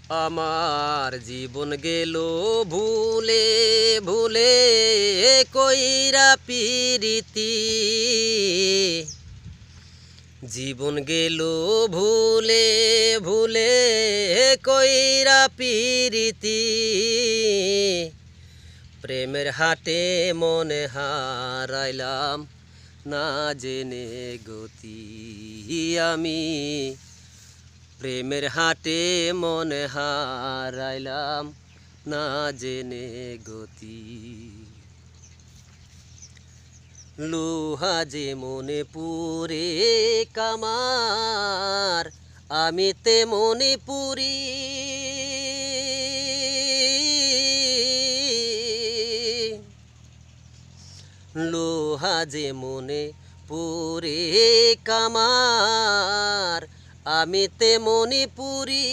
আমার জীবন গেল ভুলে ভুলে কইরা পিরিতি জীবন গেল ভুলে ভুলে কইরা পিরিতি প্রেমের হাটে মনে হারাইলাম না জেনে গতি আমি প্রেমের হাটে মনে হারাইলাম না জেনে গতি লোহা যে মনে পুরে কামার আমি তে মনে পুরি লোহা যে মনে পুরে কামার আমি তে মনে পুরি